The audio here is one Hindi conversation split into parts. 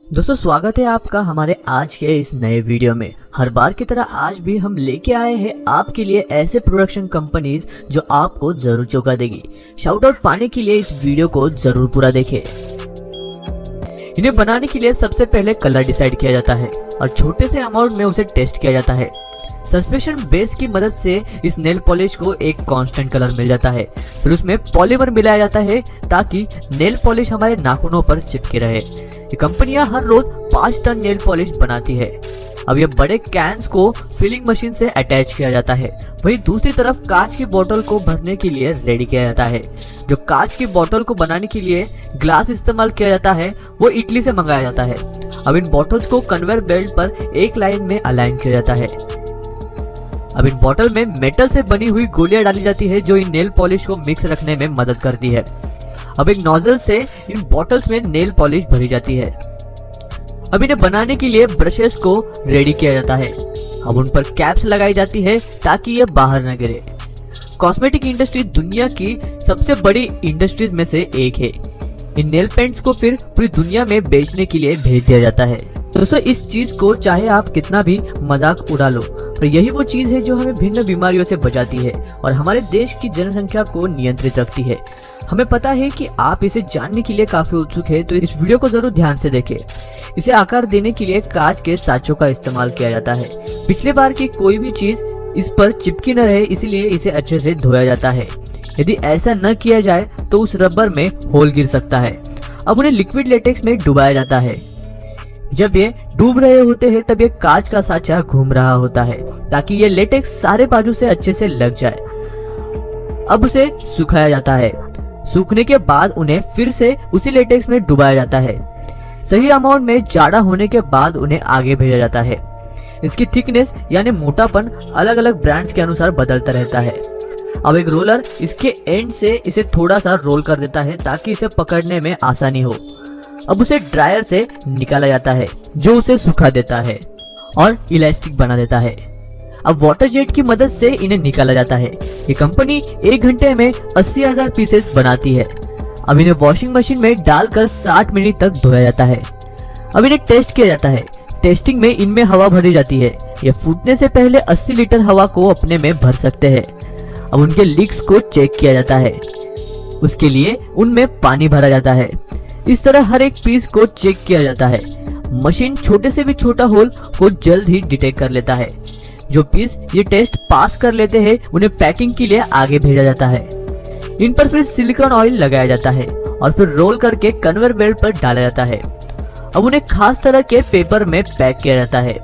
दोस्तों स्वागत है आपका हमारे आज के इस नए वीडियो में। हर बार की तरह आज भी हम लेके आए हैं आपके लिए ऐसे प्रोडक्शन कंपनीज जो आपको जरूर चौंका देगी। शाउट आउट पाने के लिए इस वीडियो को जरूर पूरा देखें। इन्हें बनाने के लिए सबसे पहले कलर डिसाइड किया जाता है और छोटे से अमाउंट में उसे टेस्ट किया जाता है। सस्पेंशन बेस की मदद से इस नेल पॉलिश को एक कांस्टेंट कलर मिल जाता है। फिर उसमें पॉलीमर मिलाया जाता है ताकि नेल पॉलिश हमारे नाखूनों पर चिपके रहे। ये कंपनियां हर रोज 5 टन नेल पॉलिश बनाती है। अब ये बड़े कैंस को फिलिंग मशीन से अटैच किया जाता है। वहीं दूसरी तरफ कांच की बोतल को भरने के लिए रेडी किया जाता है। जो कांच की बोतल को बनाने के लिए ग्लास इस्तेमाल किया जाता है वो इटली से मंगाया जाता है। अब इन बॉटल्स को कन्वेयर बेल्ट पर एक लाइन में अलाइन किया जाता है। अब इन बॉटल में मेटल से बनी हुई गोलियां डाली जाती है जो इन नेल पॉलिश को मिक्स रखने में मदद करती है। अब एक नोजल से इन बॉटल्स में नेल पॉलिश भरी जाती है। अब इन्हें बनाने के लिए ब्रशेस को रेडी किया जाता है। अब उन पर कैप्स लगाई जाती है ताकि ये बाहर न गिरे। कॉस्मेटिक इंडस्ट्री दुनिया की सबसे बड़ी इंडस्ट्रीज में से एक है। इन नेल पेंट्स को फिर पूरी दुनिया में बेचने के लिए भेज दिया जाता है। दोस्तों इस चीज को चाहे आप कितना भी मजाक उड़ा लो, पर यही वो चीज है जो हमें भिन्न बीमारियों से बचाती है और हमारे देश की जनसंख्या को नियंत्रित रखती है। हमें पता है कि आप इसे जानने के लिए काफी उत्सुक है, तो इस वीडियो को जरूर ध्यान से देखें। इसे आकार देने के लिए कांच के साँचों का इस्तेमाल किया जाता है। पिछले बार की कोई भी चीज इस पर चिपकी न रहे इसलिए इसे अच्छे से धोया जाता है। यदि ऐसा न किया जाए तो उस रबर में होल गिर सकता है। अब उन्हें लिक्विड लेटेक्स में डुबाया जाता है। जब ये डूब रहे होते हैं तब ये कांच का साँचा घूम रहा होता है ताकि ये लेटेक्स सारे बाजू से अच्छे से लग जाए। अब उसे सुखाया जाता है। सूखने के बाद उन्हें फिर से उसी लेटेक्स में डुबाया जाता है। सही अमाउंट में जाड़ा होने के बाद उन्हें आगे भेजा जाता है। इसकी थिकनेस यानी मोटापन अलग अलग ब्रांड्स के अनुसार बदलता रहता है। अब एक रोलर इसके एंड से इसे थोड़ा सा रोल कर देता है ताकि इसे पकड़ने में आसानी हो। अब उसे ड्रायर से निकाला जाता है जो उसे सुखा देता है और इलास्टिक बना देता है। अब वाटर जेट की मदद से इन्हें निकाला जाता है। ये कंपनी 1 घंटे में 80,000 पीसेस बनाती है। अब इन्हें वॉशिंग मशीन में डालकर 60 मिनट तक धोया जाता है। अब इन्हें टेस्ट किया जाता है। टेस्टिंग में इनमें हवा भरी जाती है। ये फूटने से पहले 80 लीटर हवा को अपने में भर सकते हैं। अब उनके लीक्स को चेक किया जाता है। उसके लिए उनमें पानी भरा जाता है। इस तरह हर एक पीस को चेक किया जाता है। मशीन छोटे से भी छोटा होल को जल्द ही डिटेक्ट कर लेता है। जो पीस ये टेस्ट पास कर लेते हैं उन्हें पैकिंग के लिए आगे भेजा जाता है। इन पर फिर सिलिकॉन ऑयल लगाया जाता है और फिर रोल करके कन्वेयर बेल्ट पर डाला जाता है। अब उन्हें खास तरह के पेपर में पैक किया जाता है।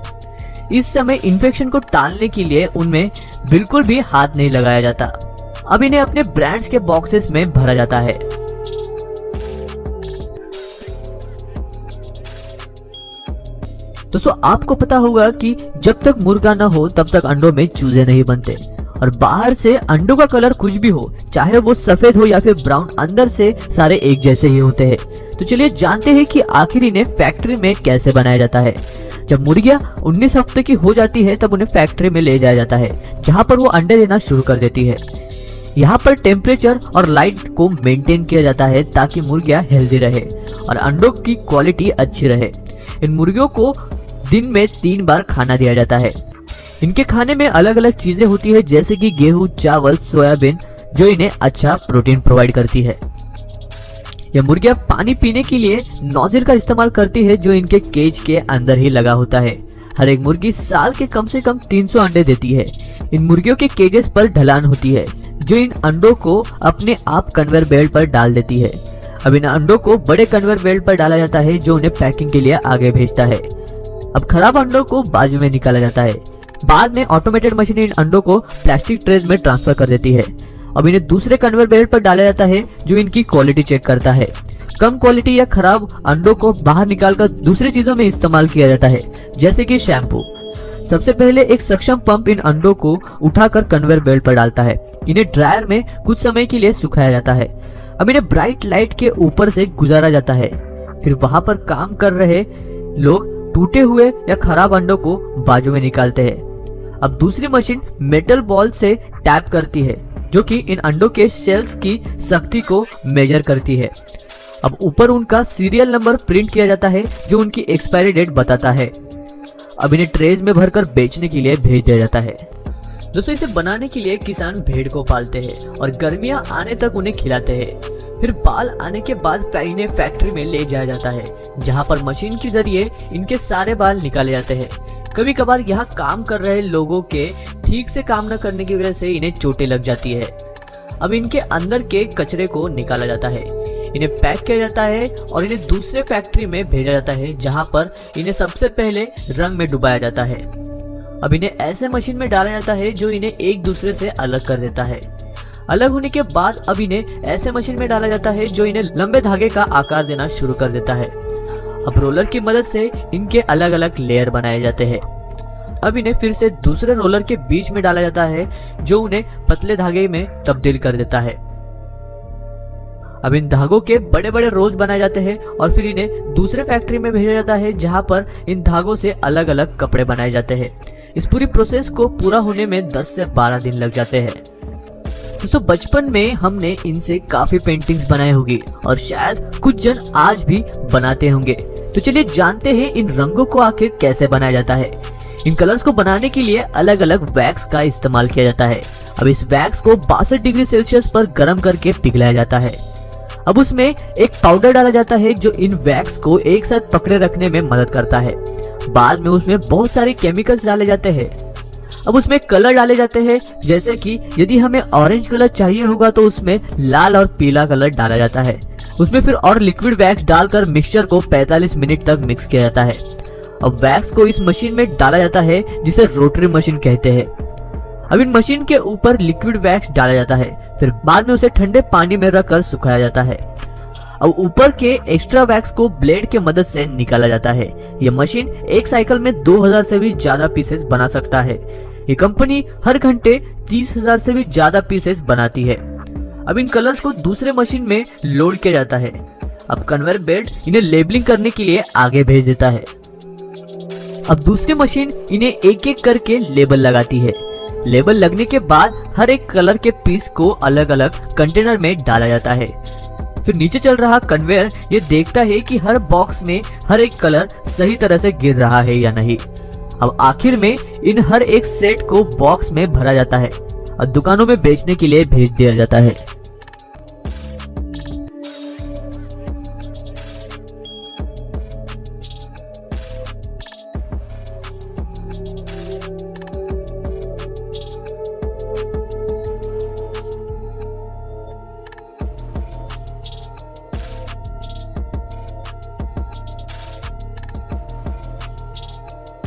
इस समय इन्फेक्शन को टालने के लिए उनमें बिल्कुल भी हाथ नहीं लगाया जाता। अब इन्हें अपने ब्रांड्स के बॉक्सेस में भरा जाता है। दोस्तों आपको पता होगा कि जब तक मुर्गा न हो तब तक अंडों में चूजे नहीं बनते और बाहर से अंडों का कलर कुछ भी हो, चाहे वो सफेद हो या फिर ब्राउन, अंदर से सारे एक जैसे ही होते हैं। तो चलिए जानते हैं कि आखिर इन्हें फैक्ट्री में कैसे बनाया जाता है। जब मुर्गियां 19 हफ्ते की हो जाती है तब उन्हें फैक्ट्री में ले जाया जाता है जहां पर वो अंडे देना शुरू कर देती है। यहाँ पर टेम्परेचर और लाइट को मेंटेन किया जाता है ताकि मुर्गियां हेल्दी रहे और अंडों की क्वालिटी अच्छी रहे। इन मुर्गियों को दिन में 3 बार खाना दिया जाता है। इनके खाने में अलग अलग चीजें होती है जैसे कि गेहूं, चावल, सोयाबीन, जो इन्हें अच्छा प्रोटीन प्रोवाइड करती है। यह मुर्गियां पानी पीने के लिए नोजल का इस्तेमाल करती है जो इनके केज के अंदर ही लगा होता है। हर एक मुर्गी साल के कम से कम 300 अंडे देती है। इन मुर्गियों के केजेस पर ढलान होती है जो इन अंडों को अपने आप कन्वेयर बेल्ट पर डाल देती है। अब इन अंडों को बड़े कन्वेयर बेल्ट पर डाला जाता है जो उन्हें पैकिंग के लिए आगे भेजता है। अब खराब अंडों को बाजू में निकाला जाता है। बाद में ऑटोमेटेड मशीन इन अंडों को प्लास्टिक ट्रेज में ट्रांसफर कर देती है। अब इन्हें दूसरे कन्वेयर बेल्ट पर डाला जाता है जो इनकी क्वालिटी चेक करता है। कम क्वालिटी या खराब अंडों को बाहर निकालकर दूसरी चीजों में इस्तेमाल किया जाता है जैसे कि शैम्पू। सबसे पहले एक सक्षम पंप इन अंडों को उठाकर कन्वेयर बेल्ट पर डालता है। इन्हें ड्रायर में कुछ समय के लिए सुखाया जाता है। अब इन्हें ब्राइट लाइट के ऊपर से गुजारा जाता है। फिर वहां पर काम कर रहे लोग टूटे हुए या खराब अंडों को बाजू में निकालते हैं। अब दूसरी मशीन मेटल बॉल से टैप करती है जो कि इन अंडों के शेल्स की सख्ती को मेजर करती है। अब ऊपर उनका सीरियल नंबर प्रिंट किया जाता है जो उनकी एक्सपायरी डेट बताता है। अब इन्हें ट्रेज में भरकर बेचने के लिए भेज दिया जाता है। दोस्तों इसे बनाने के लिए किसान भेड़ को पालते हैं और गर्मियां आने तक उन्हें खिलाते हैं। फिर बाल आने के बाद इन्हें फैक्ट्री में ले जाया जाता है जहां पर मशीन के जरिए इनके सारे बाल निकाले जाते हैं। कभी कभार यहाँ काम कर रहे लोगों के ठीक से काम न करने की वजह से इन्हें चोटें लग जाती है। अब इनके अंदर के कचरे को निकाला जाता है, इन्हें पैक किया जाता है और इन्हें दूसरे फैक्ट्री में भेजा जाता है जहां पर इन्हें सबसे पहले रंग में डुबाया जाता है। अब इन्हें ऐसे मशीन में डाला जाता है जो इन्हें एक दूसरे से अलग कर देता है। अलग होने के बाद अब इन्हें ऐसे मशीन में डाला जाता है जो इन्हें लंबे धागे का आकार देना शुरू कर देता है। अब रोलर की मदद से इनके अलग अलग लेयर बनाए जाते हैं। अब इन्हें फिर से दूसरे रोलर के बीच में डाला जाता है जो उन्हें पतले धागे में तब्दील कर देता है। अब इन धागों के बड़े बड़े रोल्स बनाए जाते हैं और फिर इन्हें दूसरे फैक्ट्री में भेजा जाता है जहां पर इन धागों से अलग अलग कपड़े बनाए जाते हैं। इस पूरी प्रोसेस को पूरा होने में 10 से 12 दिन लग जाते हैं। दोस्तों बचपन में हमने इनसे काफी पेंटिंग्स बनाए होंगे और शायद कुछ जन आज भी बनाते होंगे। तो चलिए जानते हैं इन रंगों को आखिर कैसे बनाया जाता है। इन कलर्स को बनाने के लिए अलग अलग वैक्स का इस्तेमाल किया जाता है। अब इस वैक्स को 62 डिग्री सेल्सियस पर गर्म करके पिघलाया जाता है। अब उसमें एक पाउडर डाला जाता है जो इन वैक्स को एक साथ पकड़े रखने में मदद करता है। बाद में उसमें बहुत सारे केमिकल्स डाले जाते हैं। अब उसमें कलर डाले जाते हैं, जैसे कि यदि हमें ऑरेंज कलर चाहिए होगा तो उसमें लाल और पीला कलर डाला जाता है। उसमें फिर और लिक्विड वैक्स डालकर मिक्सचर को 45 मिनट तक मिक्स किया जाता है। अब वैक्स को इस मशीन में डाला जाता है जिसे रोटरी मशीन कहते हैं। अब इन मशीन के ऊपर लिक्विड वैक्स डाला जाता है, फिर बाद में उसे ठंडे पानी में रखकर सुखाया जाता है। अब ऊपर के एक्स्ट्रा वैक्स को ब्लेड के मदद से निकाला जाता है। यह मशीन एक साइकिल में 2000 से भी ज्यादा पीसेस बना सकता है। ये कंपनी हर घंटे 30,000 से भी ज्यादा पीसेस बनाती है। अब इन कलर्स को दूसरे मशीन में लोड किया जाता है। अब कन्वेयर बेल्ट इन्हें लेबलिंग करने के लिए आगे भेज देता है। अब दूसरी मशीन इन्हें एक एक करके लेबल लगाती है। लेबल लगने के बाद हर एक कलर के पीस को अलग अलग कंटेनर में डाला जाता है। फिर नीचे चल रहा कन्वेयर ये देखता है कि हर बॉक्स में हर एक कलर सही तरह से गिर रहा है या नहीं। अब आखिर में इन हर एक सेट को बॉक्स में भरा जाता है और दुकानों में बेचने के लिए भेज दिया जाता है।